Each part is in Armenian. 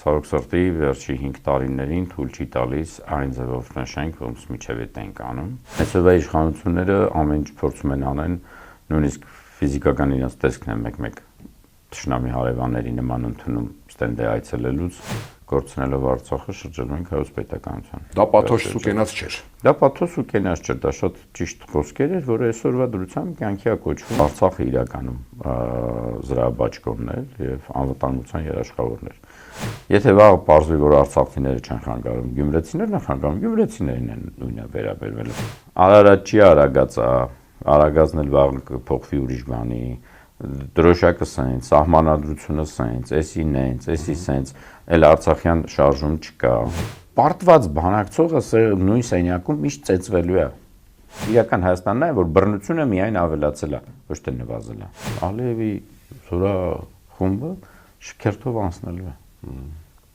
ցավոք սրտի վերջի 5 տարիներին թույլ չի տալիս այն ձևով նշենք, ոնց միջև ենք անում։ Այսօրվա իշխանությունները ամեն ինչ փորձում են անեն, նույնիսկ ֆիզիկական իրենց տեսքն է մեկ-մեկ թշնամի հարևանների նման ընդունում ստենդե այցելելուց, կորցնելով Արցախը շրջանում ենք հայոց պետականության։ Դա պաթոս ու կենաց չէր։ Դա պաթոս ու կենաց չէր, դա շատ ճիշտ խոսքեր էր, որ այսօրվա դրությամբ կյանքի է կոչվում Արցախը իրականում զրահաբաճկոններ եւ անվտանգության երաշխավորներ։ Եթե վաղը պարզվի, որ արցախցիները չեն խանգարում, գյումրեցիներն են խանգարում, գյումրեցիներն են նույնը վերաբերվել։ Արարատ չի արագածա, արագածն էլ վաղ կփոխվի ուրիշ բանի, դրոշակը սենց, սահմանադրությունը սենց, էսին նենց, էսի սենց, էլ արցախյան շարժում չկա։ Պարտված բանակցողը նույն սենյակում միշտ ծեծվելու է։ Իրական Հայաստանն է, որ բռնությունը միայն ավելացել է, ոչ թե նվազել է։ Ալիևի զորա խումբը շքերթով անցնելու է։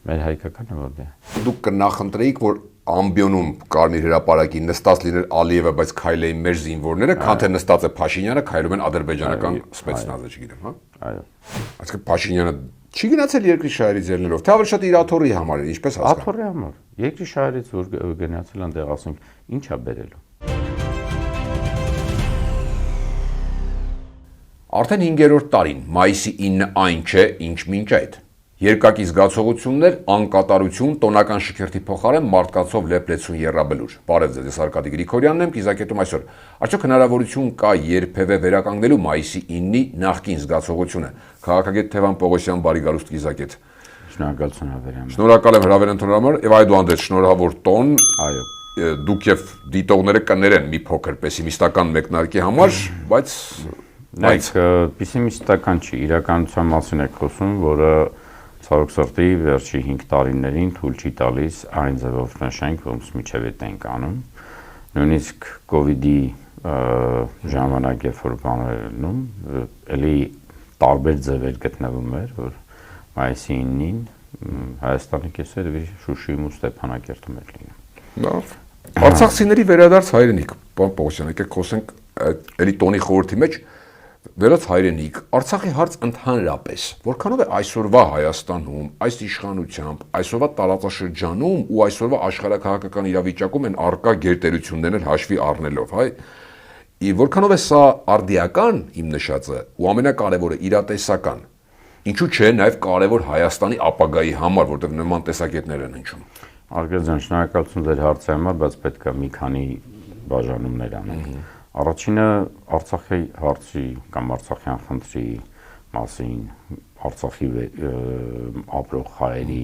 Մեր հայկականը որտե։ Դուք կնախընտրեիք, որ ամբիոնում Կարմիր հրապարակի նստած լիներ Ալիևը, բայց քայլեին մեր զինվորները, քան թե նստած է Փաշինյանը, քայլում են ադրբեջանական սպեցնազը, չգիտեմ, հա։ Այո։ Այսինքն Փաշինյանը չի գնացել երկրի շահերից ելնելով, թե ավելի շատ իր աթոռի համար է, ինչպես հասկանալ։ Աթոռի համար։ Երկրի շահերից որ գնացել այնտեղ ասենք, ի՞նչ է բերելու։ Արդեն 5-րդ տարին, մայիսի 9-ը այն չէ, ինչ մինչ այդ։ Երկակի զգացողություններ, անկատարություն, տոնական շքերթի փոխարեն մարդկանցով լեփլեցուն եռաբլուր։ Բարև ձեզ, ես Արկադի Գրիգորյանն եմ, կիզակետում այսօր։ Արդյոք հնարավորություն կա երբևէ վերականգնելու մայիսի 9-ի նախկին զգացողությունը։ Քաղաքագետ Թևան Պողոսյան, բարի գալուստ կիզակետ։ Շնորհակալություն հավերեմ։ Շնորհակալ եմ հրավեր ընդունելու համար եւ այդուհանդերձ շնորհավոր տոն։ Այո։ Դուք եւ դիտողները կներեն մի փոքր պեսիմիստական մեկնարկի համար, բայց պեսիմիստական չի, իրականության մասին եք խոսում, որը ցավոք սրտի վերջի 5 տարիներին թույլ չի տալիս այն ձևով նշենք, ոնց միջև ենք անում։ Նույնիսկ COVID-ի ժամանակ, երբ որ բաներնում, էլի տարբեր ձևեր գտնվում էր, որ մայիսի 9-ին Հայաստանի կեսերը Շուշիում ու Ստեփանակերտում էր լինում։ Լավ։ Արցախցիների վերադարձ հայրենիք, պարոն Պողոսյան, եկեք խոսենք էլի տոնի խորհրդի մեջ վերած հայրենիք, Արցախի հարց ընդհանրապես, որքանով է այսօրվա Հայաստանում, այս իշխանությամբ, այսօրվա տարածաշրջանում ու այսօրվա աշխարհաքաղաքական իրավիճակում են առկա գերտերություններն հաշվի առնելով, հայ, որքանով է սա արդիական իմ նշածը ու ամենակարևորը իրատեսական, ինչու՞ չէ նաև կարևոր Հայաստանի ապագայի համար, որտեղ նման տեսակետներ են հնչում։ Արգել ջան, շնորհակալություն ձեր հարցի համար, բայց պետք է մի քանի բաժանումներ անենք։ Առաջինը Արցախի հարցի կամ Արցախյան խնդրի մասին, Արցախի ապրող հայերի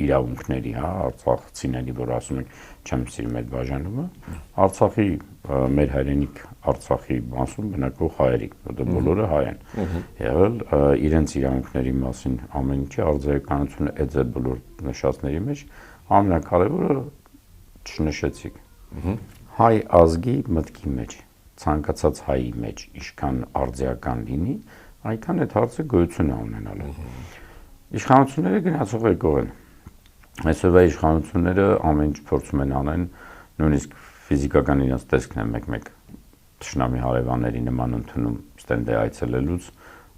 իրավունքների, հա, արցախցիների, որ ասում են, չեմ սիրում այդ բաժանումը, Արցախի մեր հայրենիք Արցախի մասում բնակվող հայերի, որտեղ բոլորը հայ են եղել, իրենց իրավունքների մասին ամեն ինչի արձագանությունը այդ ձեր բոլոր նշածների մեջ ամենակարևորը չնշեցիք։ Հայ ազգի մտքի մեջ, ցանկացած հայի մեջ ինչքան արձիական լինի, այնքան այդ հարցը գոյություն է ունենալու։ Իշխանությունները գնացող եկող են։ Այսօրվա իշխանությունները ամեն ինչ փորձում են անեն, նույնիսկ ֆիզիկական իրենց տեսքն է մեկ-մեկ թշնամի հարևանների նման ընդունում ստենդե այցելելուց,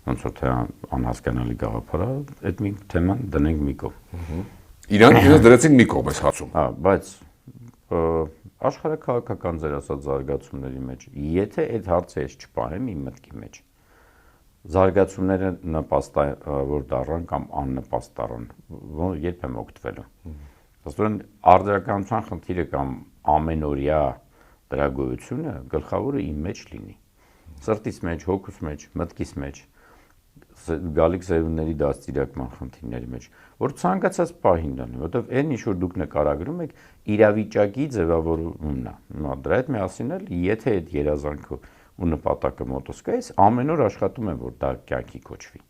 ոնց որ թե անհասկանալի գաղափար է, այդ մի թեման դնենք մի կողմ։ Իրանք իրենց դրեցին մի կողմ այս հարցում։ Հա, բայց աշխարհաքաղաքական ձեր ասած զարգացումների մեջ, եթե այդ հարցը ես չպահեմ իմ մտքի մեջ, զարգացումները նպաստավոր դառան կամ աննպաստ դառան, երբ եմ օգտվելու։ Աստորեն արձագանության խնդիրը կամ ամենօրյա դրա գոյությունը գլխավորը իմ մեջ լինի։ Սրտիս մեջ, հոգուս մեջ, մտքիս մեջ, գալիք սերունդների դաստիարակման խնդիրների մեջ, որ ցանկացած պահին դառնի, որովհետև այն ինչ որ դուք նկարագրում եք, իրավիճակի ձևավորումն է։ Հիմա դրա հետ միասին էլ, եթե այդ երազանքը ու նպատակը մոտս կա, ես ամեն օր աշխատում եմ, որ դա կյանքի կոչվի։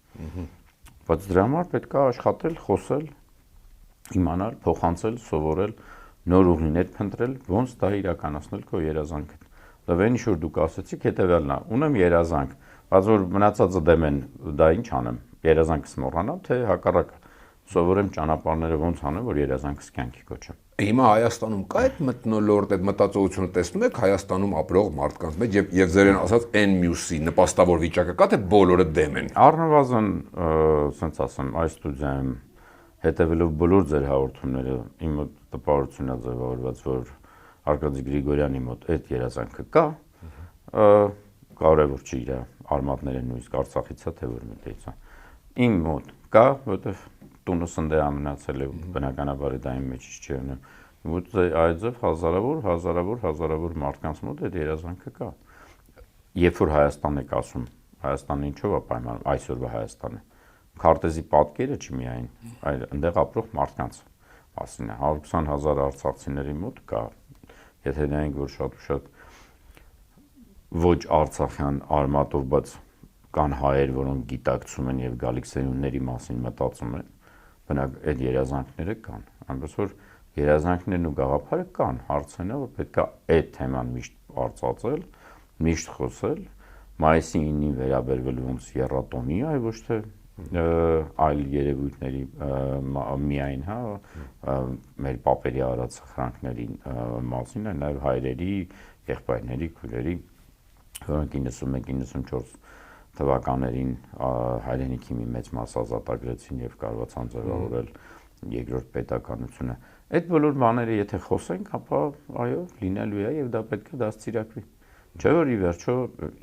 Բայց դրա համար պետք է աշխատել, խոսել, իմանալ, փոխանցել, սովորել, նոր ուղիներ փնտրել, ոնց դա իրականացնել քո երազանքը։ Լավ, այն ինչ որ դուք ասացիք, հետևյալն է, ունեմ երազանք, բայց որ մնացածը դեմ են, դա ինչ անեմ, երազանքս մոռանամ, թե հակառակը սովորեմ ճանապարհները ոնց անեմ, որ երազանքս կյանքի կոչեմ։ Հիմա Հայաստանում կա այդ մթնոլորտ, այդ մտածողությունը տեսնում եք Հայաստանում ապրող մարդկանց մեջ եւ ձերեն ասած N մյուսի նպաստավոր վիճակը կա թե բոլորը դեմ են։ Առնվազն, ասենց ասեմ, այս ստուդիայում հետևելով բոլոր ձեր հաղորդումները իմ մոտ տպավորություն է ձևավորված, որ Արկադի Գրիգորյանի մոտ այդ երազանքը կա, կարևոր չի իր արմատները նույնիսկ Արցախից է, թե որ մտից է։ Իմ մոտ կա, որովհետև տունս ընդ է մնացել է բնականաբար դա իմ մեջ չի ունեմ։ Ոչ այդպես հազարավոր մարդկանց մոտ այդ երազանքը կա։ Երբ որ Հայաստանն եք ասում, Հայաստանը ինչով է պայման այսօրվա Հայաստանը։ Քարտեզի պատկերը չի միայն, այլ այնտեղ ապրող մարդկանց մասին է։ 120,000 արցախցիների մոտ կա, եթե նայենք, որ շատ ու շատ ոչ արցախյան արմատով, բայց կան հայեր, որոնք գիտակցում են եւ գալիք սերունդների մասին մտածում են, բնակ այդ երազանքները կան։ Այնպես որ երազանքներն ու գաղափարը կան, հարցն է, որ պետք է այդ թեման միշտ արծածել, միշտ խոսել, մայիսի 9-ին վերաբերվել ոնց երաթոնի, այլ ոչ թե այլ երևույթների միայն, հա, մեր պապերի արած խրանքների մասին, նաև հայրերի, եղբայրների, քույրերի, որոնք 91-94 թվականներին հայրենիքի մի մեծ մաս ազատագրեցին եւ կարողացան ձևավորել երկրորդ պետականությունը։ Այդ բոլոր բաները եթե խոսենք, ապա այո, լինելու է եւ դա պետք է դաստիարակվի։ Չէ՞ որ ի վերջո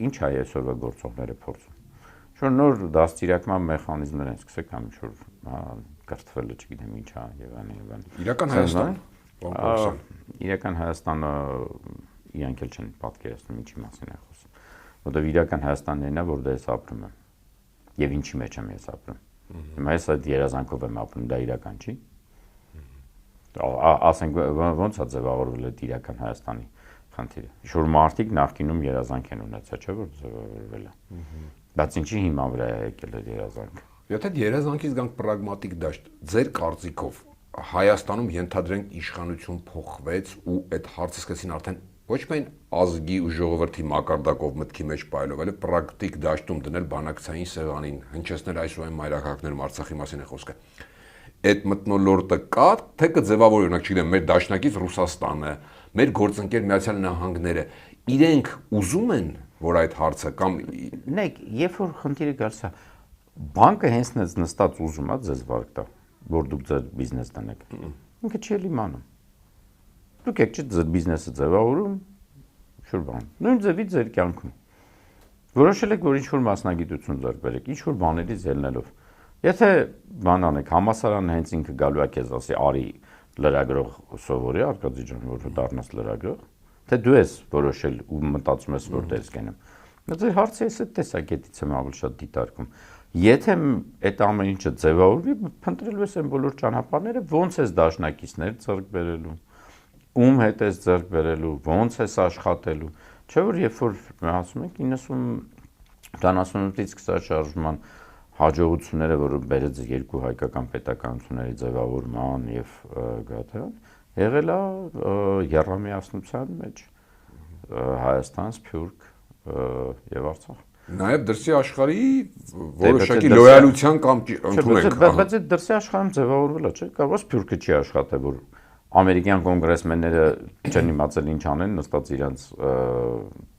ինչ է այսօրվա գործողները փորձում։ Շուտ նոր դաստիարակման մեխանիզմներ են սկսել կամ ինչ-որ կրթվելը, չգիտեմ ինչ է եւ այլն։ Իրական Հայաստան։ Իրական Հայաստանը իրանք էլ չեն պատկերացնում ինչի մասին է խոսում։ Որտեղ իրական Հայաստանն է, որ դա ես ապրում եմ։ Եվ ինչի մեջ եմ ես ապրում։ Հիմա ես այդ երազանքով եմ ապրում, դա իրական չի։ Ասենք ոնց է ձևավորվել այդ իրական Հայաստանի խնդիրը։ Շուտ մարդիկ նախկինում երազանք են ունեցել, չէ՞ որ ձևավորվել է։ Բայց ինչի հիման վրա է եկել այդ երազանքը։ Եթե երազանքից գանք պրագմատիկ դաշտ, ձեր կարծիքով Հայաստանում ենթադրենք իշխանություն փոխվեց ու այդ հարցը սկսեցին արդեն ոչ միայն ազգի ու ժողովրդի մակարդակով մտքի մեջ պայելով, այլ պրակտիկ դաշտում դնել բանակցային սեղանին, հնչեցնել այս ու այն մայրաքաղաքներում Արցախի մասին է խոսքը։ Այդ մթնոլորտը կա, թե կձևավորի, օրինակ, չգիտեմ, մեր դաշնակից Ռուսաստանը, մեր գործընկեր Միացյալ Նահանգները, իրենք ուզում են, որ այդ հարցը կամ նայեք, երբ որ խնդիրը գալիս է, բանկը հենց նստած ուզում է ձեզ վարկ տա, որ դուք ձեր բիզնես տնեք։ Ինքը չի իմանում։ Դուք եք ձեր բիզնեսը ձևավորում, ինչ-որ բան։ Նույն ձևի ձեր կյանքում։ Որոշել եք, որ ինչ-որ մասնագիտություն ձեռք բերեք, ինչ-որ բաներից ելնելով։ Եթե բան անեք, համասարանը հենց ինքը գալու է քեզ ասի, արի լրագրող սովորի, Արկադի ջան, որ դառնաս լրագրող, թե դու ես որոշել ու մտածում ես, որ դες կենեմ։ Ձեր հարցը ես այդ տեսակետից եմ ավելի շատ դիտարկում։ Եթե այդ ամեն ինչը ձևավորվի, փնտրելու ես այն բոլոր ճանապարհները, ոնց ես դաշնակիցներ ձեռք բերելու, ում հետ ես ձեռք բերելու, ոնց ես աշխատելու։ Չէ՞ որ երբ որ ասում ենք 90-ից սկսած շարժման հաջողությունները, որը բերեց երկու հայկական պետականությունների ձևավորման եւ գաթան, եղել է երամիասնության մեջ Հայաստան, Սփյուռք եւ Արցախ։ Նաեւ դրսի աշխարհի որոշակի լոյալության կամ ընդունենք։ Բայց այդ դրսի աշխարհում ձևավորվել է, չէ՞, կարող Սփյուռքը չի աշխատել, որ ամերիկյան կոնգրեսմենները չեն իմացել ինչ անեն, նստած իրենց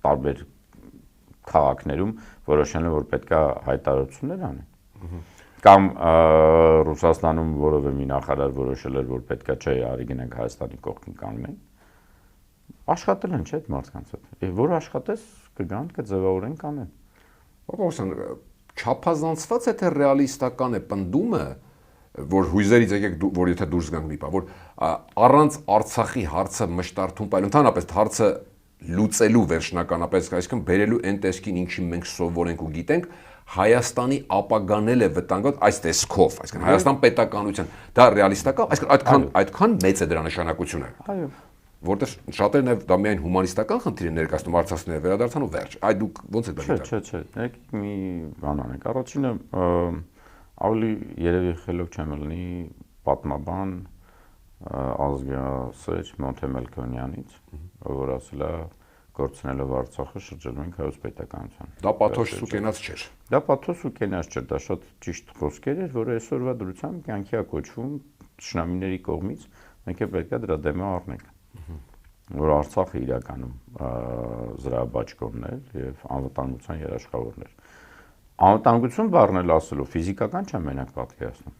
տարբեր քաղաքներում որոշել են, որ պետքա հայտարարություններ անեն։ Կամ Ռուսաստանում որևէ մի նախարար որոշել էր, որ պետքա չէ, արի գնանք Հայաստանի կողքին կանգնենք։ Աշխատել են, չէ՞, այդ մարդկանց հետ։ Եվ որ աշխատես, կգան, կձևավորեն, կանեն։ Պապոսյան, չափազանցված է թե ռեալիստական է պնդումը, որ հույզերից եկեք, որ եթե դուրս գանք մի բան, որ առանց Արցախի հարցը մշտարթում պայել, ընդհանրապես հարցը լուծելու վերջնականապես, այսինքն բերելու այն տեսքին, ինչի մենք սովորենք ու գիտենք, Հայաստանի ապագանել է վտանգված այս տեսքով, այսինքն Հայաստան պետականության, դա ռեալիստական, այսինքն այդքան մեծ է դրա նշանակությունը։ Այո։ Որտեղ շատերն նաև դա միայն հումանիստական խնդիր են ներկայացնում, արցախցիները վերադարձան ու վերջ։ Այդ դուք ո՞նց եք դա դիտարկում։ Չէ, եկեք մի բան անենք։ Առաջինը ավելի երևի խելոք չեմ լինի պատմաբան ազգասեր Մոնթե Մելքոնյանից, որ ասել է գործունելով Արցախը շրջանում ենք հայոց պետականության։ Դա պաթոս ու կենաց չէր։ Դա պաթոս ու կենաց չէր, դա շատ ճիշտ խոսքեր էր, որը այսօրվա դրությամբ կյանքի է կոչվում ճշնամիների կողմից, մենք էլ պետք է դրա դեմը առնենք։ Որ Արցախը իրականում զրահաբաճկոնն էր եւ անվտանգության երաշխավորն էր։ Անվտանգություն բառնել ասելով ֆիզիկական չեմ մենակ պատկերացնում։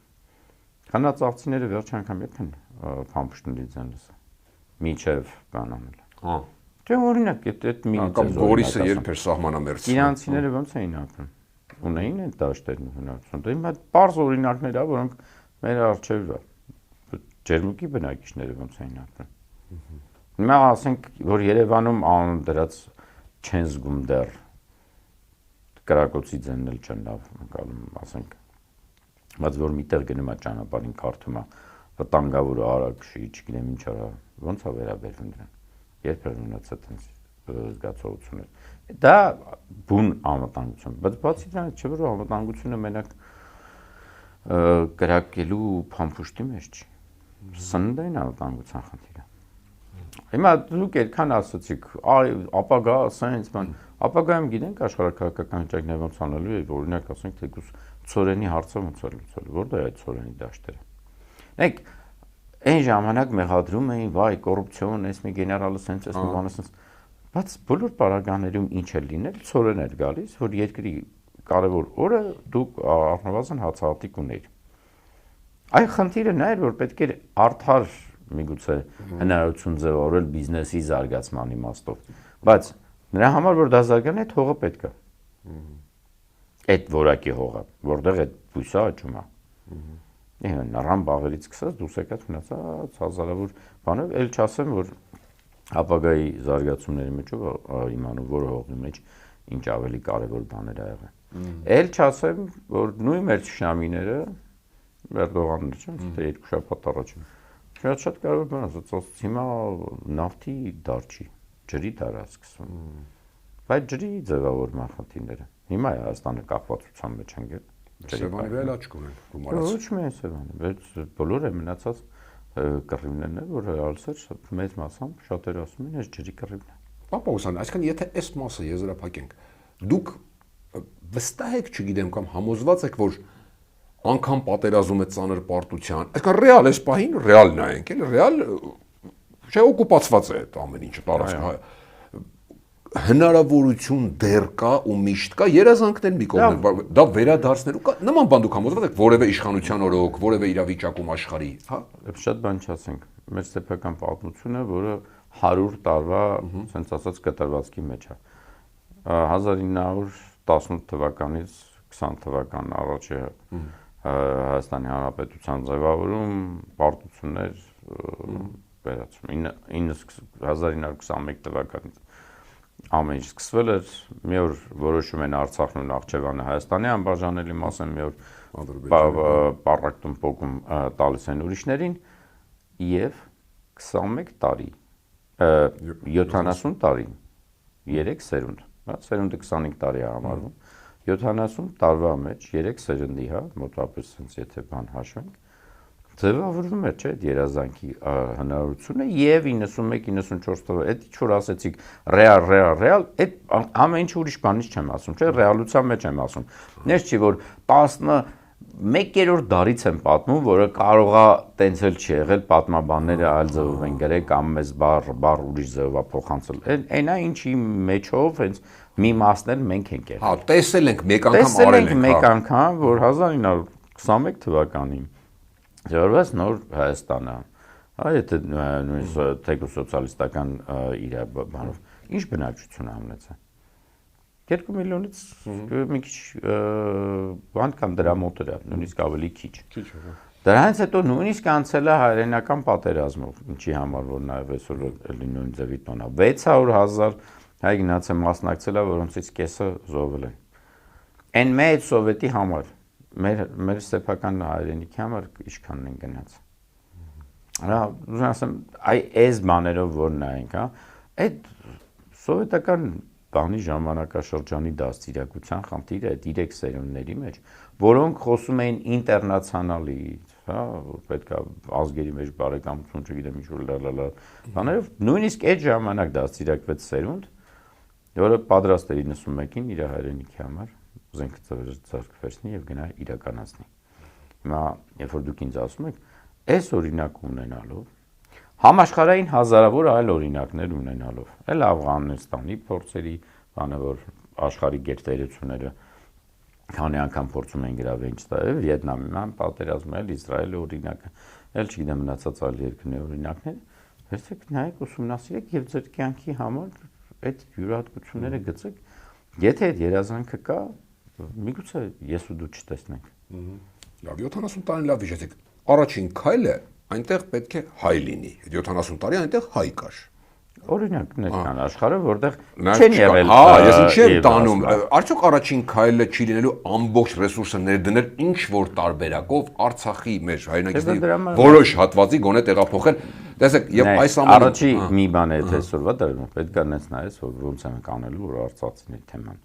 Քանածաղցիները վերջ անգամ երբ են փամփշտունի ձենս միջև բան անել։ Հա։ Դե օրինակ այդ մի կամ Գորիսը երբ էր սահմանամերձ։ Իրանցիները ոնց էին ապրում։ Ունեին այդ դաշտերն հնարավորություն։ Դե հիմա բարձ օրինակներ ա, որոնք մեր առջև ջերմուկի բնակիչները ոնց էին ապրում։ Հիմա ասենք, որ Երևանում անուն դրած չեն զգում դեռ կրակոցի ձենն էլ չեն լավ անցալում, ասենք, բայց որ միտեղ գնում է ճանապարհին կարդում է վտանգավոր արագ, չգիտեմ ինչ արա, ոնց է վերաբերվում դրան։ Երբ էր ունեցած այդպես զգացողություններ։ Դա բուն անվտանգություն, բայց բացի դրանից չէ որ անվտանգությունը մենակ կրակելու փամփուշտի մեջ չի։ Սննդային անվտանգության խնդիրը։ Հիմա դուք այդքան ասացիք, այ ապագա սենց բան, ապագայում գիտենք աշխարհակահաղական վիճակները ոնց անելու է, օրինակ ասենք թեկուզ ծորենի հարցը ոնց է լուծելու, որտեղ է այդ ծորենի դաշտերը։ Նայեք, այն ժամանակ մեղադրում էին, վայ, կոռուպցիոն, էս մի գեներալը սենց, էս մի բանը սենց, բայց բոլոր պարագաներում ինչ է լինել, ծորեն էր գալիս, որ երկրի կարևոր օրը դուք առնվազն հացահատիկ ունեիր։ Այ խնդիրը նա էր, որ պետք էր արդար միգուցե հնարավորություն ձևավորել բիզնեսի զարգացման իմաստով, բայց նրա համար որ դա զարգանա, այդ հողը պետք է։ Այդ որակի հողը, որտեղ այդ բույսը աճում է։ Նռան բաղերից սկսած դուրս եկած մնացած հազարավոր բաներ, ել չասեմ, որ ապագայի զարգացումների մեջ իմանու որ հողի մեջ ինչ ավելի կարևոր բաներ ա եղել։ Ել չասեմ, որ նույն մեր ճշնամիները Էրդողանն չէ, թե երկու շաբաթ առաջ շատ կարևոր բան ասաց, հիմա նավթի դար չի, ջրի դար է սկսվում։ Բայց ջրի ձևավորման խնդիրները հիմա է Հայաստանը կախվածության մեջ են Սևանի վրա աչք ունեն գումարած։ Ոչ միայն Սևանը, բայց բոլոր է մնացած կռիվներն են, որ ռեալսեր մեծ մասամբ շատերը ասում են, այս ջրի կռիվն է։ Պապաուսան, այսինքն եթե այս մասը եզրափակենք, դուք վստահ եք, չգիտեմ, կամ համոզված եք, որ անգամ պատերազմում է ծանր պարտության, այսինքն ռեալ էս պահին ռեալ նայենք, էլ ռեալ չէ օկուպացված է այդ ամեն ինչը տարածքը հնարավորություն դեռ կա ու միշտ կա երազանքներ մի կողմից դա վերադարձնելու կա նման բան դուք համոզված եք որևէ իշխանության օրոք որևէ իրավիճակում աշխարհի հա շատ բան չասենք մեր ստեփական պատմությունը որը 100 տարվա ասենց ասած կտրվածքի մեջ է 1918 թվականից 20 թվական առաջը Հայաստանի Հանրապետության ձևավորում պարտություններ վերացում 1921 թվականից ամեն ինչ սկսվել էր մի օր որոշում են Արցախն ու Նախճեվանը Հայաստանի անբաժանելի մաս են մի օր պառակտում փոկում տալիս են ուրիշներին եւ 21 տարի 70 տարի 3 սերունդ հա սերունդը 25 տարի է համարվում 70 տարվա մեջ 3 սերնդի հա մոտավորապես sense եթե բան հաշվենք ձևավորվում է չէ երազանքի հնարավորությունը եւ 91-94 թվականին այդ ինչ որ ասեցիք ռեալ այդ ամեն ինչ ուրիշ բանից չեմ ասում չէ ռեալության մեջ եմ ասում նես չի որ 11-րդ դարից եմ պատմում որը կարողա տենց էլ չի եղել պատմաբանները այլ ձևով են գրել կամ մեզ բառ ուրիշ ձևով փոխանցել այնա ինչի մեջով հենց մի մասն էլ մենք ենք եղել հա տեսել ենք մեկ անգամ արել ենք մեկ անգամ որ 1921 թվականին Ձևավորված նոր Հայաստանը, հա, եթե նույնիսկ թեկուզ սոցիալիստական իր բանով, ինչ բնակչություն ամնեցը։ 2 միլիոնից մի քիչ բան կամ դրա մոտերը, նույնիսկ ավելի քիչ։ Քիչ է։ Դրանից հետո նույնիսկ անցել է հայրենական պատերազմով, ինչի համար որ նաև այսօր նույն ձևի տոնա 600,000 հայ գնաց է մասնակցել, որոնցից կեսը զոհվել են։ Այն մեծ սովետի համար մեր սեփական հայրենիքի համար ինչքանն են գնաց։ Հա, ուզում ասեմ, այս բաներով որ նայենք, հա, այդ սովետական բանի ժամանակաշրջանի դաստիարակության խնդիրը այդ 3 սերունդների մեջ, որոնք խոսում էին ինտերնացիոնալից, հա, որ պետք է ազգերի մեջ բարեկամություն, չգիտեմ, ինչ որ լալալա, բաներով նույնիսկ այդ ժամանակ դաստիարակվեց սերունդ, որը պատրաստ էր 91-ին իր հայրենիքի համար զենքը ձեռքվերցնի եւ գնա իրականացնի։ Հիմա երբ որ դուք ինձ ասում եք, այս օրինակը ունենալով համաշխարհային հազարավոր այլ օրինակներ ունենալով, էլ Աֆղանստանի փորձերի, բանը որ աշխարհի գերտերությունները քանի անգամ փորձում են գրավել ինչ տա Վիետնամի պատերազմը, Իսրայելը օրինակը, ել չգիտեմ մնացած այլ երկրների օրինակներ, վերցեք նայեք ուսումնասիրեք եւ ձեր կյանքի համար այդ յուրահատկությունները գցեք, եթե այդ երազանքը կա, միգուցե ես ու դու չտեսնենք։ Լավ, 70 տարին լավ հիշեցեք։ Առաջին քայլը այնտեղ պետք է հայ լինի։ 70 տարի այնտեղ հայ կար։ Օրինակներ կան աշխարհը, որտեղ չեն եղել։ Ես ինչի եմ տանում, արդյոք առաջին քայլը չի լինելու ամբողջ ռեսուրսը ներդնել ինչ որ տարբերակով Արցախի մեր հայրենակիցների որոշ հատվածի գոնե տեղափոխել։ Տեսեք, եւ այս ամենը առաջի մի բան է թե այսօրվա դերում պետք է նենց նայես, որ ոնց են կանելու, որ արցախցիների թեման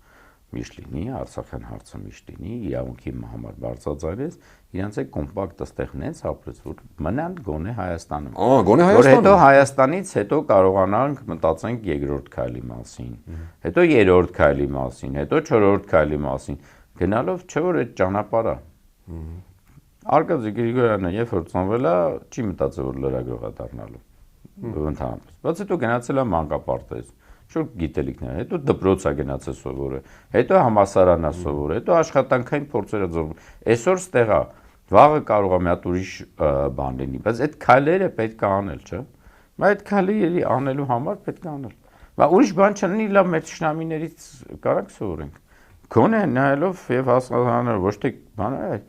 միշտ լինի, Արցախյան հարցը միշտ լինի, իրավունքի համար բարձրացնես, իրանց է կոմպակտ ստեղ նենց ապրեց, որ մնան գոնե Հայաստանում։ Գոնե Որ հետո Հայաստանում։ Հայաստանից հետո կարողանանք մտածենք երկրորդ քայլի մասին, հետո երրորդ քայլի մասին, հետո չորրորդ քայլի մասին, գնալով չէ որ այդ ճանապարհը։ Արկադի Գրիգորյանը երբ որ ծնվել է, չի մտածել որ լրագրող է դառնալու։ Ընդհանրապես։ Բայց հետո գնացել է մանկապարտեզ, շուտ գիտելիքներ, հետո դպրոց է գնացել սովորել, հետո համալսարան է սովորել, հետո աշխատանքային փորձեր է ծրվում։ Այսօր ստեղ է, վաղը կարող է մի հատ ուրիշ բան լինի, բայց այդ քայլերը պետք է անել, չէ՞։ Բայց այդ քայլերը անելու համար պետք է անել։ Բայց ուրիշ բան չլինի, լավ մեր ճշնամիներից կարանք սովորենք։ Գոնե նայելով եւ հասկանալով ոչ թե բան է,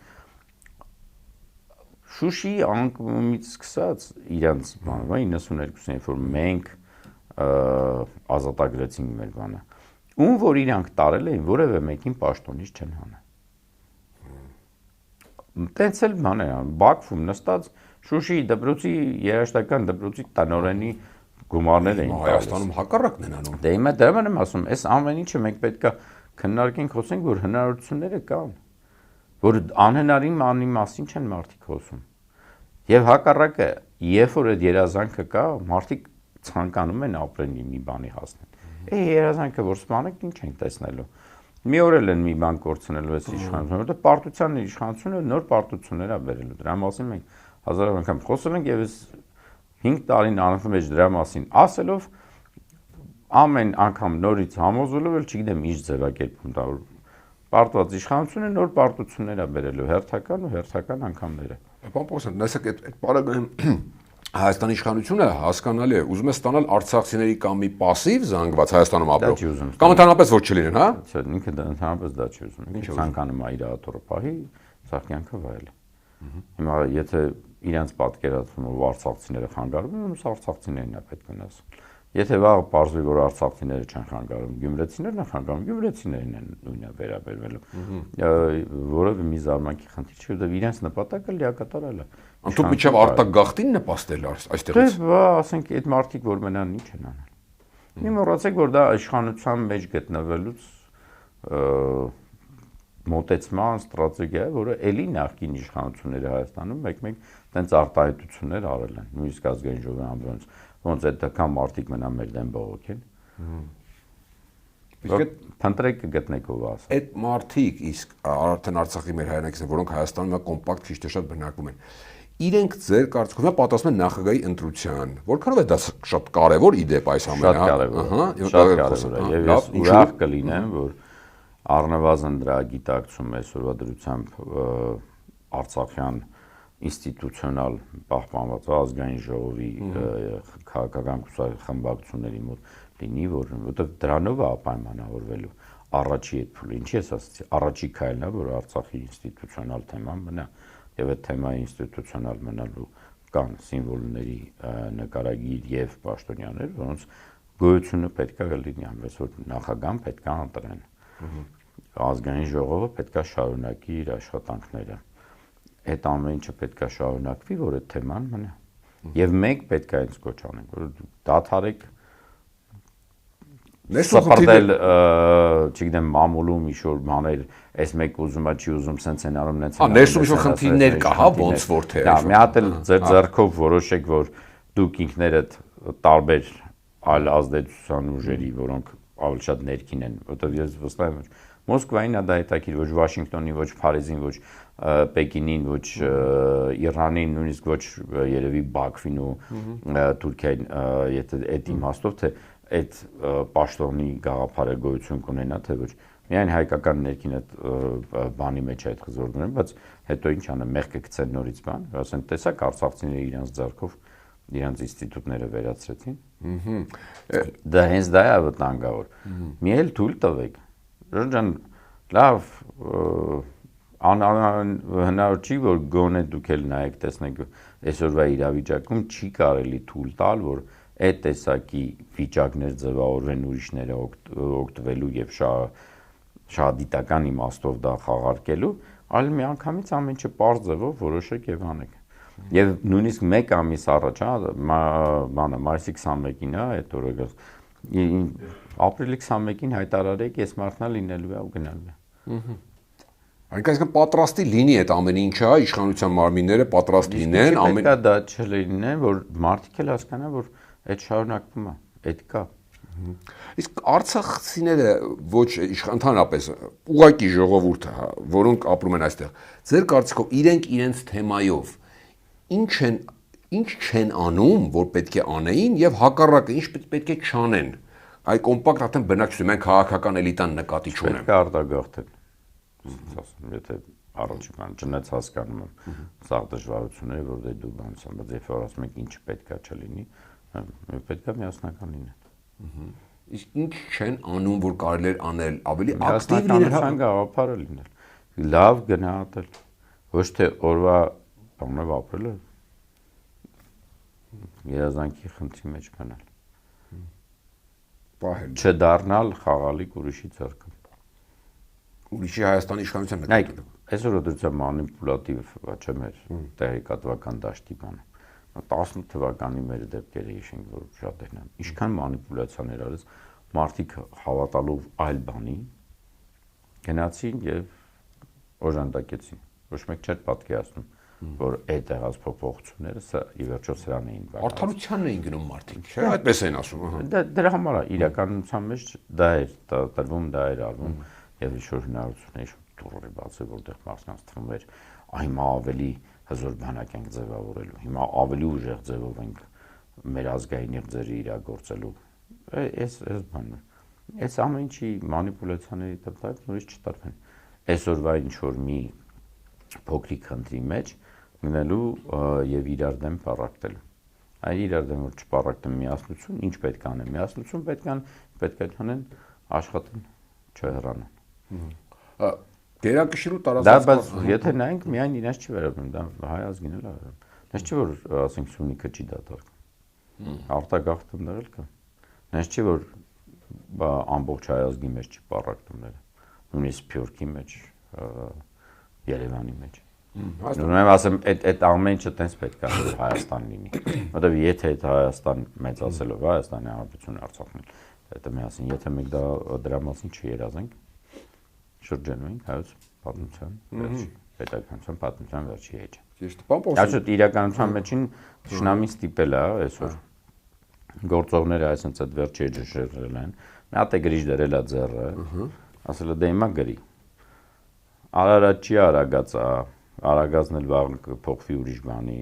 Շուշիի անկումից սկսած իրանց բանը 92-ին երբ որ մենք ազատագրեցինք մեր բանը, ում որ իրանք տարել էին, որևէ մեկին պաշտոնից չեն հանել։ Տենց էլ բան է, Բաքվում նստած Շուշիի դպրոցի երաժշտական դպրոցի տնօրենի գումարներ էին Հայաստանում հակառակն են անում։ Դե հիմա դրա եմ ասում, այս ամեն ինչը մենք պետքա քննարկենք, խոսենք, որ հնարավորությունները կան, որ անհնարին անի մասին չեն մարդիկ խոսում։ Եվ հակառակը, երբ որ այդ երազանքը կա, մարդիկ ցանկանում են ապրեն մի բանի հասնել։ Է երազանքը որ սպանեք, ինչ ենք տեսնելու։ Մի օր էլ են մի բան կորցնելու այս իշխանությունը, որտեղ պարտության իշխանությունը նոր պարտություններ է բերելու։ Դրա մասին մենք հազարով անգամ խոսել ենք եւ այս 5 տարին անցնում մեջ դրա մասին ասելով ամեն անգամ նորից համոզելով էլ չգիտեմ ինչ ձևակերպում տա որ պարտված իշխանությունը նոր պարտություններ է բերելու հերթական ու հերթական անգամները։ Պարոն Պողոսյան, տեսեք այդ պարագայում Հայաստանի իշխանությունը հասկանալի է, ուզում է ստանալ արցախցիների կամ մի пассив զանգված Հայաստանում ապրող կամ ընդհանրապես որ չլինեն, հա? Չէ, ինքը ընդհանրապես դա չի ուզում։ Ինքը ցանկանում է իր աթոռը պահի, ցանկյանքը վայել։ Հիմա եթե իրանց պատկերացումով արցախցիները խանգարում են, ոնց արցախցիներն է պետք ունես։ Եթե վաղը պարզվի որ արցախցիները չեն խանգարում, գյումրեցիներն են խանգարում, գյումրեցիներն են նույնը վերաբերվելու։ Որովհետեւ մի զարմանքի խնդիր չի, որովհետեւ իրանց նպատակը լիակատարել է։ Անտուր միջև արտակ գաղթին նպաստել այստեղից։ Դե, ասենք այդ մարդիկ որ մնան ինչ են անել։ Մի մոռացեք որ դա իշխանության մեջ գտնվելուց մոտեցման ստրատեգիա է, որը էլի նախկին իշխանությունները Հայաստանում մեկ-մեկ տենց արտահայտություններ արել են, նույնիսկ ազգային ժողովի ամբողջ ոնց այդքան մարդիկ մնան մեր դեմ բողոքեն։ Իսկ փնտրեք գտնեք ով ասա։ Այդ մարդիկ իսկ արդեն Արցախի մեր հայրենակիցներ, որոնք Հայաստանում կոմպակտ քիչ թե շատ բնակվում են, իրենք ձեր կարծիքով պատասխանում են նախագահի ընտրության։ Որքանով է դա շատ կարևոր իդեպ այս ամենը, շատ կարևոր է։ Եվ ես ուրախ կլինեմ, որ առնվազն դրա գիտակցում այսօրվա դրությամբ Արցախյան ինստիտուցիոնալ պահպանված ազգային ժողովի քաղաքական խմբակցությունների մոտ լինի, որովհետև դրանով է պայմանավորվելու առաջի այդ փուլը։ Ինչի ես ասացի, առաջի քայլն է, որ Արցախի ինստիտուցիոնալ թեման մնա, եւ այդ թեմայի ինստիտուցիոնալ մնալու կան սիմվոլների նկարագիր եւ պաշտոնյաներ, որոնց գոյությունը պետք է լինի, ամենից որ նախագահան պետք է ընտրեն։ Ազգային ժողովը պետք է շարունակի իր աշխատանքները։ Այդ ամեն ինչը պետք է շարունակվի, որ այդ թեման մնա։ Եվ մենք պետք է ինձ կոչ անենք, որ դադարեք սպրտել, չգիտեմ, մամուլում ինչ-որ բաներ, այս մեկ ուզում է, չի ուզում, սենց են անում, նենց են անում։ Ներսում ինչ-որ խնդիրներ կա, հա, ոնց որ թե։ Դա մի հատ էլ ձեր ձեռքով որոշեք, որ դուք ինքներդ տարբեր այլ ազդեցության ուժերի, որոնք ավելի շատ ներքին են, որովհետև ես վստահ եմ, որ Մոսկվային դա հետաքրքիր, ոչ Վաշինգտոնին, ոչ Փարիզին, ոչ Պեկինին, ոչ Իրանին, նույնիսկ ոչ երևի Բաքվին ու Թուրքիային, եթե այդ իմաստով թե այդ պաշտոնի գաղափարը գոյություն կունենա, թե ոչ Միայն հայկական ներքին այդ բանի մեջ այդ խզորդներն, բայց հետո ինչ անեն, մեղքը գցեն նորից բան, ասեն, տեսակ արցախցիները իրենց ձեռքով իրենց ինստիտուտները վերացրեցին։ Դա հենց դա է վտանգավոր։ Մի էլ թույլ տվեք։ Ժողովուրդ, լավ, հնարավոր չի, որ գոնե դուք էլ նայեք, տեսնեք այսօրվա իրավիճակում չի կարելի թույլ տալ, որ այդ տեսակի վիճակներ ձևավորվեն ուրիշները օգտվելու եւ շահադիտական իմաստով դա խաղարկելու, այլ միանգամից ամեն ինչը པարզ ձևով որոշեք եւ անեք։ Եվ նույնիսկ 1 ամիս առաջ, բանը մայիսի 21-ին է, այդ օրը ապրիլի 21-ին հայտարարեք, ես մարդնա լինելու է ու գնալու է։ Այսինքն պատրաստի լինի այդ ամեն ինչը, իշխանության մարմինները պատրաստ լինեն, ամեն դա չլինեն, որ մարդիկ էլ հասկանան, որ այդ շարունակվում է, այդ կա։ Իսկ արցախցիները ոչ ընդհանրապես ուղակի ժողովուրդը, որոնք ապրում են այստեղ, ձեր կարծիքով իրենք իրենց թեմայով ինչ չեն անում, որ պետք է անեին եւ հակառակը ինչ պետք է չանեն։ Այ կոմպակտ արդեն բնակչություն, մենք քաղաքական էլիտան նկատի չունենք։ Պետք է արտագաղթեն։ Եթե առաջին բան չնայած հասկանում եմ սա դժվարությունները, որ դու բանից եմ, բայց երբ որ ասում եք ինչ պետքա չլինի, պետքա միասնական լինեն։ Իսկ ինչ չեն անում, որ կարելի է անել, ավելի ակտիվ լինել, գաղափարը լինել, լավ գնահատել, ոչ թե օրվա բանով ապրելը, երազանքի խնդրի մեջ մնալ, չդառնալ խաղալիք ուրիշի ձեռքում։ Ուրիշի Հայաստանի իշխանության նկատմամբ։ Այսօր դրության մանիպուլատիվ չեմ էր տեղեկատվական դաշտի բանը։ 18 թվականի մեր դեպքերը հիշենք, որ շատ են։ Ինչքան մանիպուլյացիաներ արեց, մարդիկ հավատալով այլ բանի գնացին եւ օժանդակեցին։ Ոչ մեկ չէր պատկերացնում, որ այդ եղած փոփոխությունները սա ի վերջո սրան էին բաղ։ Արդարությանն էին գնում մարդիկ, չէ՞, այդպես էին ասում։ Դրա համար է իրականության մեջ դա էր տրվում, դա էր արվում եւ ինչ-որ հնարավորություններ դուրս բացել, որտեղ մասնաց թվում էր հիմա ավելի հզոր բանակ ենք ձևավորելու, հիմա ավելի ուժեղ ձևով ենք մեր ազգային իրձերը իրագործելու։ Այս բանը։ Այս ամեն ինչի մանիպուլյացիաների դեպքում նորից չտարվեն։ Այսօրվա ինչ որ մի փոքրիկ խնդրի մեջ գնալու եւ իրար դեմ պարակտելու։ Այ իրար դեմ որ չպարակտեն միասնություն, ինչ պետք է անեն։ Միասնություն պետք է անեն աշխատեն, չհեռանան։ Գերակշռու տարածած։ Դա բայց եթե նայենք միայն իրենց չի վերաբերում, դա հայ ազգին էլ է։ Նես չի որ ասենք Սյունիքը չի դատարկում։ Արտագաղթում դեռ կա։ Նես չի որ ամբողջ հայ ազգի մեջ չի պարակտումները։ Նույնիսկ Փյորքի մեջ, Երևանի մեջ։ Ուրեմն ասեմ այդ ամեն ինչը տենց պետք է որ Հայաստան լինի։ Որտեւ եթե այդ Հայաստան մեծացելով Հայաստանի Հանրապետությունը Արցախն դա միասին, եթե մենք դրա մասին չերազենք շրջանում ենք հայոց պատմության վերջի պետականության պատմության վերջի էջը։ Ճիշտ, բան Այսօր իրականության մեջին ճշնամին ստիպել է այսօր գործողները այսպես այդ վերջի էջը շրջել են։ Մի հատ է գրիչ դրել է ձեռը, ասել է դե հիմա գրի։ Արարած չի արագացա, արագացնել վաղ կփոխվի ուրիշ բանի,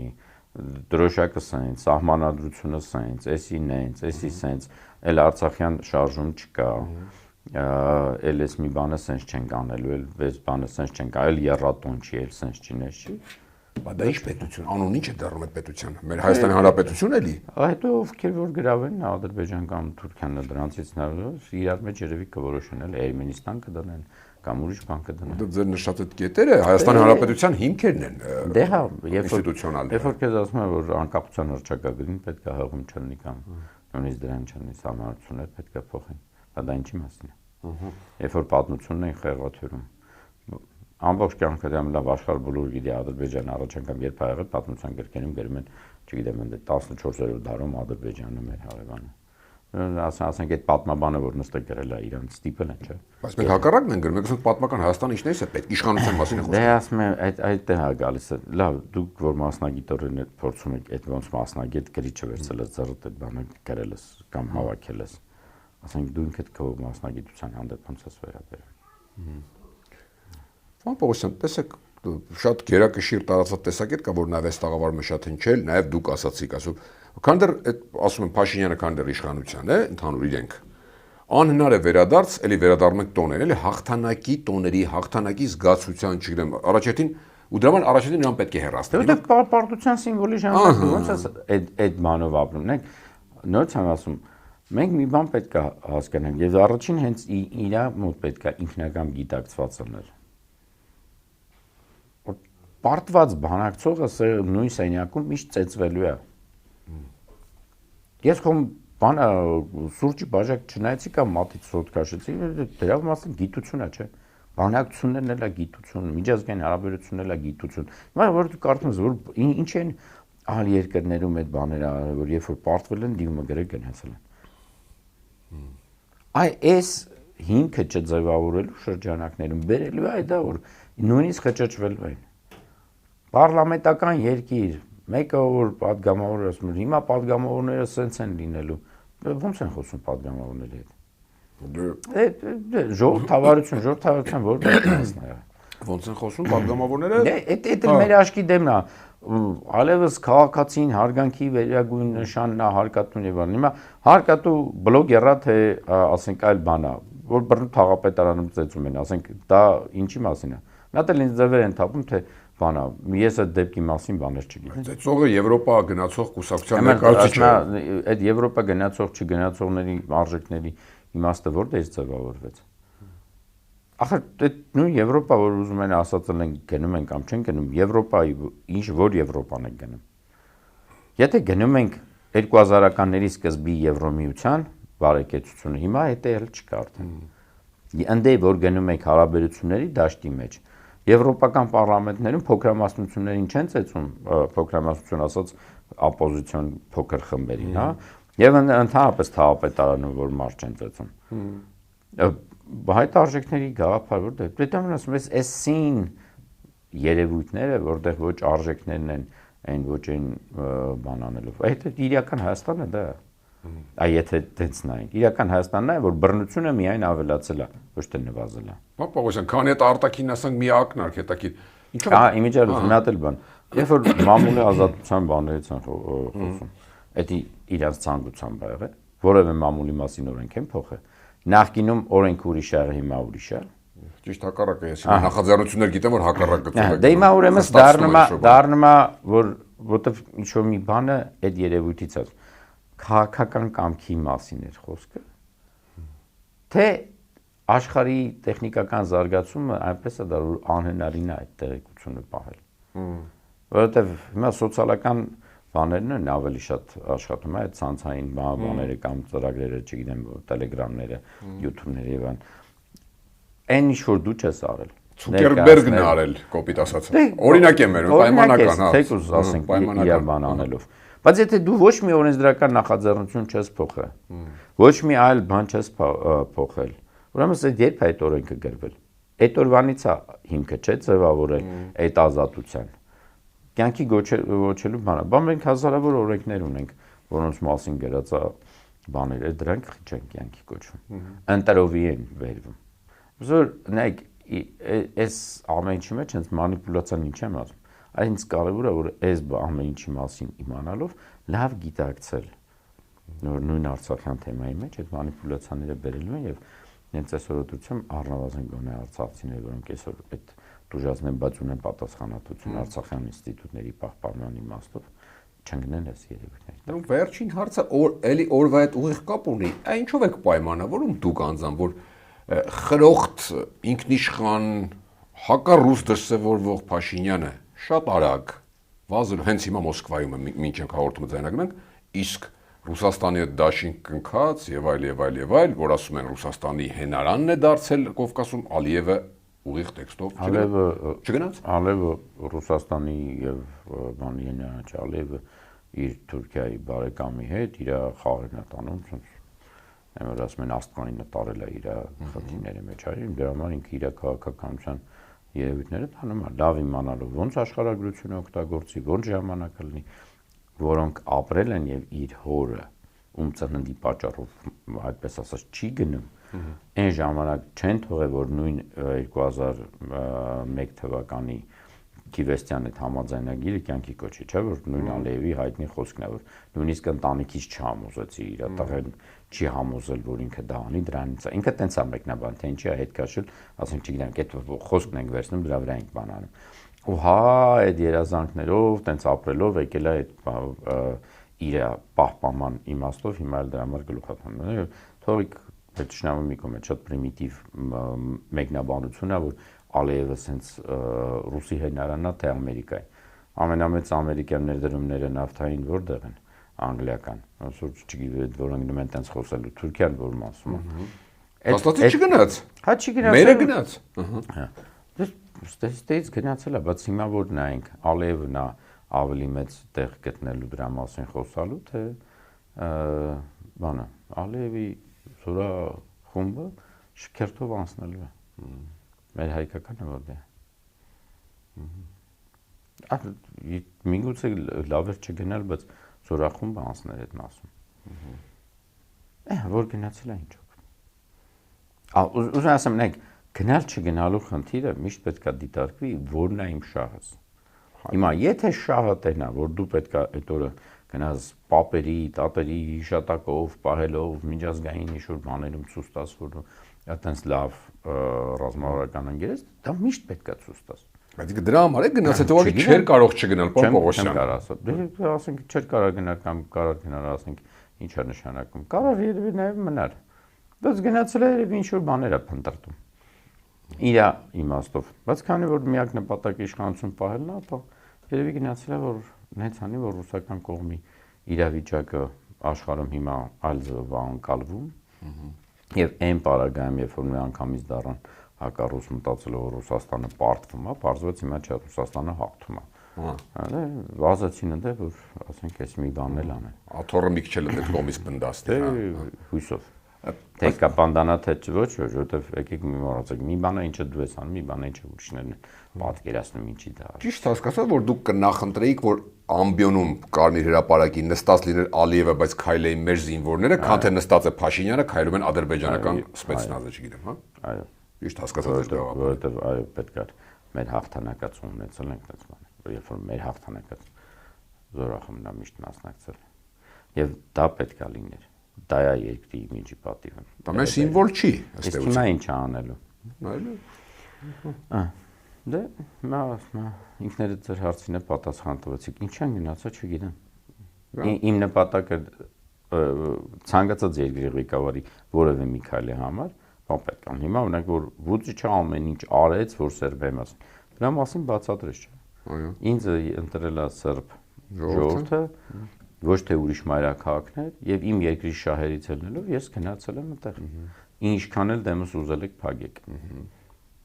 դրոշակը սենց, սահմանադրությունը սենց, էսի նենց, էսի սենց, էլ Արցախյան շարժում չկա։ Էլ էս մի բանը սենց չենք անելու, էլ վեց բանը սենց չենք այլ երրատուն չի, էլ սենց չի նես չի։ Բայց դա ինչ պետություն, անուն ինչ է դառնում այդ պետությանը։ Մեր Հայաստանի Հանրապետությունն էլի։ Հետո ովքեր որ գրավեն Ադրբեջան կամ Թուրքիան դրանցից իրար մեջ երևի կորոշեն էլ Էրմենիստան կդնեն կամ ուրիշ բան կդնեն։ Դա ձեր նշած այդ կետերը Հայաստանի Հանրապետության հիմքերն են։ Դե հա, երբ որ քեզ ասում եմ որ անկախության հռչակագրին պետք է հղում չլինի կամ նույնիսկ դրան չլինի սահմանություններ պետք է փոխեն։ Դա ինչի մասին է։ Երբ որ պատմությունն են խեղաթյուրում ամբողջ կյանքը դեմ լավ աշխարհ բոլոր գիտի Ադրբեջանը առաջ անգամ երբ ա եղել պատմության գրքերում գրում են, չգիտեմ, 14-րդ դարում Ադրբեջանը մեր հարևանը։ Ասենք այդ պատմաբանը որ նստել գրել է իրանց ստիպել են, չէ։ Բայց մենք հակառակն են գրում, մենք ասենք պատմական Հայաստանը ինչն է պետք, իշխանության մասին է խոսքը։ Դե ասում եմ այդտեղ է գալիս է։ Լավ, դուք որ մասնագիտորեն փորձում եք այդ ոնց մասնագետ գրիչը վերցել ես ձեռդ այդ բանը գրել ես կամ հավաքել ես։ Ասենք դու ինքդ քո մասնագիտության հանդեպ ոնց ես վերաբերվում։ Պարոն Պողոսյան, տեսեք շատ գերակշիռ տարածված տեսակետ կա, որ նաև այս տաղավարը շատ հնչել, նաև դուք ասացիք, ասում, քան դեռ այդ ասում եմ Փաշինյանը քան դեռ իշխանության է, ընդհանուր իրենք։ Անհնար է վերադարձ, էլի վերադառնում ենք տոներ, էլի հաղթանակի տոների, հաղթանակի զգացության, չգիտեմ, առաջին ու դրա համար առաջին նրան պետք է հեռացնել։ Որտեղ պարտության սիմվոլի ժամանակ ոնց է այդ բանով ապրում։ Մենք նորից եմ ասում, մենք մի բան պետք է հասկանանք, եւ առաջին հենց իր մոտ պետք է ինքնական գիտակցված լինել։ Պարտված բանակցողը նույն սենյակում միշտ ծեծվելու է։ Ես խոմ բանը սուրճի բաժակ չնայեցի կամ մատից սոտ քաշեցի, դրա մասին գիտություն է, չէ։ Բանակցություններն էլ է գիտություն, միջազգային հարաբերություններն էլ է գիտություն։ Հիմա որ դու կարծում ես, որ ինչ են այլ երկրներում այդ բաները, որ երբ որ պարտվել են, դիմումը գրել գնացել են։ Այս հիմքը չձևավորելու շրջանակներում բերելու է դա, որ նույնիսկ խճճվելու են։ Պարլամենտական երկիր, մեկը որ падգամավոր ասում է, հիմա падգամավորները սենց են լինելու։ Ոնց են խոսում падգամավորների հետ։ Ժողովրդավարություն որ մասն է։ Ոնց են խոսում падգամավորները։ Այդ մեր աչքի դեմն է։ Ալևս քաղաքացին հարգանքի վերագույն նշանն է հարկատուն եւ այլն։ Հիմա հարկատու բլոգերա թե ասենք այլ բան է, որ բռնու թաղապետարանում ծեծում են, ասենք դա ինչի մասին է։ Նա դեռ ինձ ձևեր են թափում թե բանա, ես այդ դեպքի մասին բաներ չգիտեմ։ Ծեծողը Եվրոպա գնացող կուսակցության ներկայացուցիչ է։ Այդ Եվրոպա գնացող չգնացողների արժեքների իմաստը որտեղից ձևավորվեց։ Ախր այդ նույն Եվրոպա, որ ուզում են ասածել են գնում են կամ չեն գնում, Եվրոպայի ինչ որ Եվրոպան են գնում։ Եթե գնում ենք 2000-ականների սկզբի Եվրոմիության բարեկեցությունը, հիմա հետը էլ չկա արդեն։ Ընդ որ գնում ենք հարաբերությունների դաշտի մեջ, Եվրոպական պարլամենտներում փոքրամասնություններին չեն ծեծում, փոքրամասնություն ասած ապոզիցիոն փոքր խմբերին, հա, եւ ընդհանրապես թաղապետարանում որ մարդ չեն ծեծում։ Հայտ արժեքների գաղափար որտեղ պետք է ասում ես էսին երևույթները որտեղ ոչ արժեքներն են այն ոչ այն բան անելով այդ իրական Հայաստանը դա է եթե դից նայենք իրական Հայաստանն է որ բռնությունը միայն ավելացել է ոչ թե նվազել է Պապագոսյան քանի այդ արտաքին ասենք մի ակնարկ հետաքրքիր ինչու՞։ Իմիջիալուց մի հատ էլ բան երբ որ մամուլի ազատության բաներից են խոսում դա իրանց ցանկությամբ է եղել որևէ մամուլի մասին օրենք են փոխել Նախկինում օրենք ուրիշ է, հիմա ուրիշ է։ Ճիշտ հակառակը ես նախաձեռնություններ գիտեմ, որ հակառակ գծում եք։ Դե հիմա ուրեմն դառնում է, որ որտեվ ինչ-որ մի բանը այդ երևույթից է։ Քաղաքական կամքի մասին էր խոսքը։ Թե աշխարհի տեխնիկական զարգացումը այնպես է դառնում, որ անհնարին է այդ տեղեկությունը պահել։ Որովհետեւ հիմա սոցիալական բաներն են ավելի շատ աշխատում է այդ ցանցային բաները կամ ծրագրերը, չգիտեմ, Telegram-ները, YouTube-ները եւ այլն։ Այն ինչ որ դու չես արել։ Ցուկերբերգն է արել, կոպիտ ասած։ Օրինակ եմ մեր, պայմանական, հա։ Թեկուզ ասենք իր բան անելով։ Բայց եթե դու ոչ մի օրենսդրական նախաձեռնություն չես փոխել, ոչ մի այլ բան չես փոխել, ուրեմն այդ երբ է այդ օրենքը գրվել։ Այդ օրվանից է հիմքը չէ ձևավորել այդ ազատության։ Կյանքի գոչելու բանը։ Բան մենք հազարավոր օրենքներ ունենք, որոնց մասին գրած է բաներ, դրանք չեն կյանքի գոչվում։ Ընտրովի են վերվում։ Որ նայեք, այս ամեն ինչի մեջ հենց մանիպուլյացիան ինչ եմ ասում։ Այնց կարևոր է որ այս ամեն ինչի մասին իմանալով լավ գիտակցել նույն Արցախյան թեմայի մեջ այդ մանիպուլյացիաները բերելու են եւ հենց այսօր դրությամբ առնվազն գոնե արցախցիները, որոնք այսօր այդ դժվարն բայց ունեն պատասխանատվություն Արցախյան ինստիտուտների պահպանման իմաստով չընկնեն այս երևույթները։ Ու վերջին հարցը էլի օրվա հետ ուղիղ կապ ունի։ Ինչով եք պայմանավորում դուք անձամբ որ խրոխտ ինքնիշխան հակառուս դրսևորվող Փաշինյանը շատ արագ վազել հենց հիմա Մոսկվայում մինչ ենք հաղորդումը ձայնագրում ենք իսկ Ռուսաստանի հետ դաշինք կնքած եւ այլ որ ասում են Ռուսաստանի հենարանն է դարձել Կովկասում Ալիևը ուղիղ տեքստով չգնաց Ալիևը Ռուսաստանի եւ բանի հենարան Ալիևը իր Թուրքիայի բարեկամի հետ իր խաղերն է տանում որ ասում են Աստղանին նտարել է իր խնդիրների մեջ այլ դրա համար ինքը իր քաղաքականության երևույթները տանում է լավ իմանալով ոնց աշխարհագրությունը օգտագործի ոնց ժամանակ լինի որոնք ապրել են եւ իր հորը ում ծննդի պատճառով այդպես ասած չի գնում այն ժամանակ չեն թողել որ նույն 2001 թվականի Քիվեստյանի այդ համաձայնագիրը կյանքի կոչի, չէ՞ որ նույն Ալիևի հայտնի խոսքն է, որ նույնիսկ ընտանիքից չհամոզեցի իր տղեն չի համոզել, որ ինքը դա անի, դրանից է։ Ինքը տենց է մեկնաբան, թե ինչի է հետ քաշել, ասենք չգիտեմ, այդ խոսքն ենք վերցնում, դրա վրա ենք բանանում։ Ու հա, այդ երազանքներով, տենց ապրելով եկել է այդ իր պահպանման իմաստով, հիմա էլ դրա համար գլուխաթափում է։ Թողիկ Պետշնամը մի կողմ է շատ պրիմիտիվ մեկնաբանություն է, որ Ալիևը սենց ռուսի հենարանա, թե Ամերիկայի։ Ամենամեծ ամերիկյան ներդրումները նավթային որտեղ են, անգլիական, ասում չգիտեմ, որոնք նույն տենց խոսելու Թուրքիան, որ մասում է։ Հաստատի չգնաց։ Հա չգնաց։ Մերը գնաց։ Հա։ Ստեյց գնացել է, բայց հիմա որ նայենք, Ալիևը նա ավելի մեծ տեղ գտնելու դրա մասին խոսալու, թե բանը, Ալիևի զորա խումբը շքերթով անցնելու է։ Մեր հայկականը որտե՞։ Միգուցե լավ էր չգնալ, բայց զորախումբը անցներ այդ մասում։ Որ գնացել է ինչ օգ։ Ուզում ասեմ, նայեք, գնալ չգնալու խնդիրը միշտ պետք է դիտարկվի, որն է իմ շահս։ Հիմա եթե շահը տենա, որ դու պետք է այդ օրը գնաս պապերի, տատերի հիշատակով, պահելով, միջազգային ինչ-որ բաներում ցույց տաս, որ այդտենց լավ ռազմավարական ընկեր ես, դա միշտ պետք է ցույց տաս։ Բայց դրա համար է գնաց, հետո որ չէր կարող չգնալ, պարոն Պողոսյան։ Չեմ կարող ասել։ Դե ասենք չէր կարող գնալ կամ կարող գնալ, ասենք ինչ է նշանակում։ Կարող երևի նաև մնար։ Բայց գնացել է երևի ինչ-որ բաներ է փնտրտում։ Իր իմաստով, բայց քանի որ միակ նպատակը իշխանություն պահելն է, ապա երևի գնացել է, որ նայեցանի, որ ռուսական կողմի իրավիճակը աշխարհում հիմա այլ ձևով անկալվում, եւ այն պարագայում, երբ որ մի անգամից դառան հակառուս մտածելով, որ Ռուսաստանը պարտվում է, բարձվեց հիմա չէ, Ռուսաստանը հաղթում է։ Հա, վազեցին ընդ, որ ասենք այս մի բանն էլ անեն։ Աթոռը մի քիչ էլ այդ կողմից բնդաստի, հա։ Հույսով։ Թե կապանդանա թե ոչ, որովհետև եկեք մի մոռացեք, մի բան է ինչը դու ես անում, մի բան է ինչը ուրիշներն են պատկերացնում ինչի դա։ Ճիշտ հասկացա, որ դուք կնախընտրեիք, որ ամբիոնում Կարմիր հրապարակի նստած լիներ Ալիևը, բայց քայլեին մեր զինվորները, քան թե նստած է Փաշինյանը, քայլում են ադրբեջանական սպեցնազը, չգիտեմ, հա։ Այո։ Ճիշտ հասկացա ձեր գաղափարը։ Որովհետև այո, պետք է մեր հաղթանակած ունեցել ենք այդպես բան։ Երբ որ մեր հաղթանակած զորախմբն է միշտ մասնակցել։ Եվ դա պետք է լիներ։ Դա է երկրի իմիջի պատիվը։ Դա մեր սիմվոլ չի, ըստ էության։ Իսկ հիմա ինչ անելու։ Այո։ Դե նա ինքներդ ձեր հարցին է պատասխան տվեցիք։ Ինչ են գնացա, չգիտեմ։ Իմ նպատակը ցանկացած երկրի ղեկավարի որևէ մի քայլի համար, բան պետք է։ Հիմա օրինակ որ Վուծիչը ամեն ինչ արեց, որ Սերբիայի մասին։ Դրա մասին բացատրեց, չէ։ Այո։ Ինձ ընտրել է սերբ ժողովուրդը, ոչ թե ուրիշ մայրաքաղաքներ, եւ իմ երկրի շահերից ելնելով ես գնացել եմ այդտեղ։ Ինչքան էլ դեմս ուզել եք փագեք։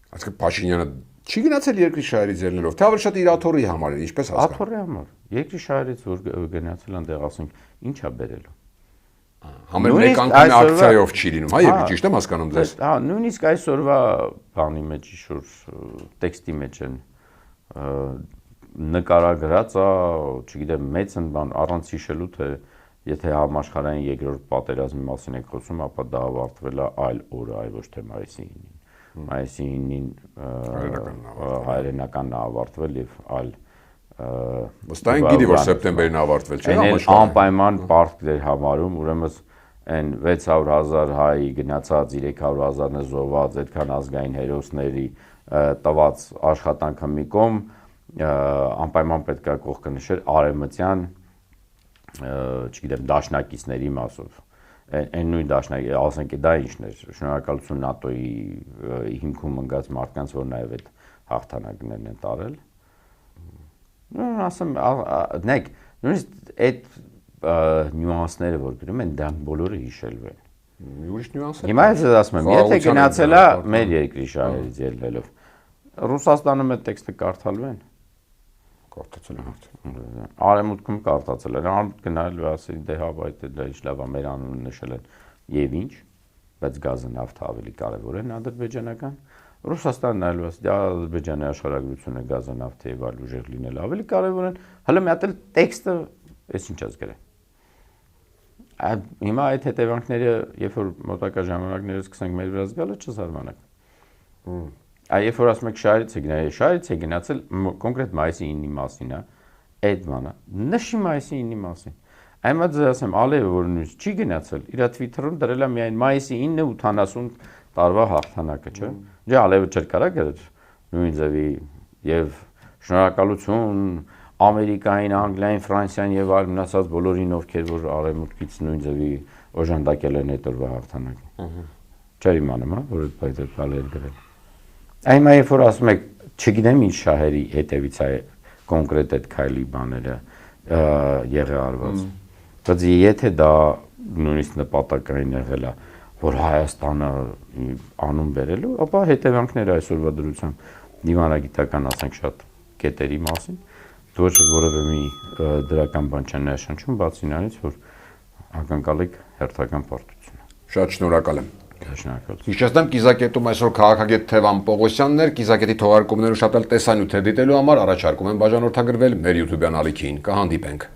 Այսինքն Փաշինյանը չի գնացել երկրի շահերից ելնելով, թե ավելի շատ իր աթոռի համար է, ինչպես հասկանում։ Աթոռի համար։ Երկրի շահերից որ գնացել այնտեղ, ասենք, ինչ է բերելու։ Համեն մեկ անգամ ակցիայով չի լինում, հա, եւ ճիշտ եմ հասկանում ձեզ։ Հա, նույնիսկ այսօրվա բանի մեջ շուտ տեքստի մեջ են նկարագրած է, չգիտեմ, մեծ են բան առանց հիշելու, թե եթե համաշխարհային երկրորդ պատերազմի մասին եք խոսում, ապա դա ավարտվել է այլ օրը, այլ ոչ թե մայիսի 9-ին։ Մայիսի 9-ին հայրենականն է ավարտվել եւ այլ վստահ եմ գիտի, որ սեպտեմբերին ավարտվել չէ համաշխարհային։ Անպայման պարտք էր համարում, ուրեմն այն 600,000 հայ գնացած 300,000-ը զոհված, այդքան ազգային հերոսների տված աշխատանքը մի կողմ, անպայման պետք է կողքը նշել արևմտյան, չգիտեմ, դաշնակիցների մասով։ Այն նույն դաշնակի, ասենք դա ինչն էր, շնորհակալություն ՆԱՏՕ-ի հիմքում ընկած մարդկանց, որ նաև այդ հաղթանակներն են տարել։ Ասեմ, նայեք, նույնիսկ այդ նյուանսները, որ գրում են, դրանք բոլորը հիշելու են։ Ուրիշ նյուանս է։ Հիմա ես ասում եմ, եթե գնացել է մեր երկրի շահերից ելնելով, Ռուսաստանում այդ տեքստը կարդալու են։ Կարդացել եմ արդեն։ Արևմուտքում կարդացել են, արևմուտք գնալ ու ասել դե հա բայց դա ինչ լավ է, մեր անունը նշել են եւ ինչ, բայց գազը նավթը ավելի կարեւոր են ադրբեջանական։ Ռուսաստանն այլ ասել, դա Ադրբեջանի աշխարհագրությունը գազը նավթը եւ այլ ուժեր լինել ավելի կարեւոր են։ Հələ մի հատ էլ տեքստը էս ինչ ասել է։ Հիմա այդ հետևանքները, երբ որ մոտակա ժամանակներս սկսենք մեր վրա զգալը չզարմանաք։ Երբ որ ասում եք շահերից է գնացել կոնկրետ մայիսի 9-ի մասին, այդ բանը, նշի մայիսի 9-ի մասին։ Այմա ձեզ ասեմ, Ալիևը, որ նույնիսկ չի գնացել, իր Twitter-ում դրել է միայն մայիսի 9-ը 80 տարվա հաղթանակը, չէ՞։ Դե Ալիևը չէր կարա գրել նույն ձևի եւ շնորհակալություն Ամերիկային, Անգլիային, Ֆրանսիային եւ այլ մնացած բոլորին, ովքեր որ արևմուտքից նույն ձևի օժանդակել են այդ օրվա հաղթանակը։ Չէր իմանում, որ այդ բանը գրել։ Այմա երբ որ ասում եք, չգիտեմ ինչ շահերի հետևից է կոնկրետ այդ քայլի բաները եղել արված։ Բայց եթե դա նույնիսկ նպատակային եղել է, որ Հայաստանը անուն բերելու, ապա հետևանքները այսօրվա դրությամբ դիվանագիտական ասենք շատ կետերի մասին, ոչ որևէ մի դրական բան չեն ներշնչում, բացի նրանից, որ ակնկալեք հերթական պարտությունը։ Շատ շնորհակալ եմ։ Շնորհակալություն։ Հիշեցնեմ կիզակետում այսօր քաղաքագետ Թևան Պողոսյանն էր, կիզակետի թողարկումները շապել տեսանյութ դիտելու համար առաջարկում եմ բաժանորդագրվել մեր YouTube-յան ալիքին։ Կհանդիպենք։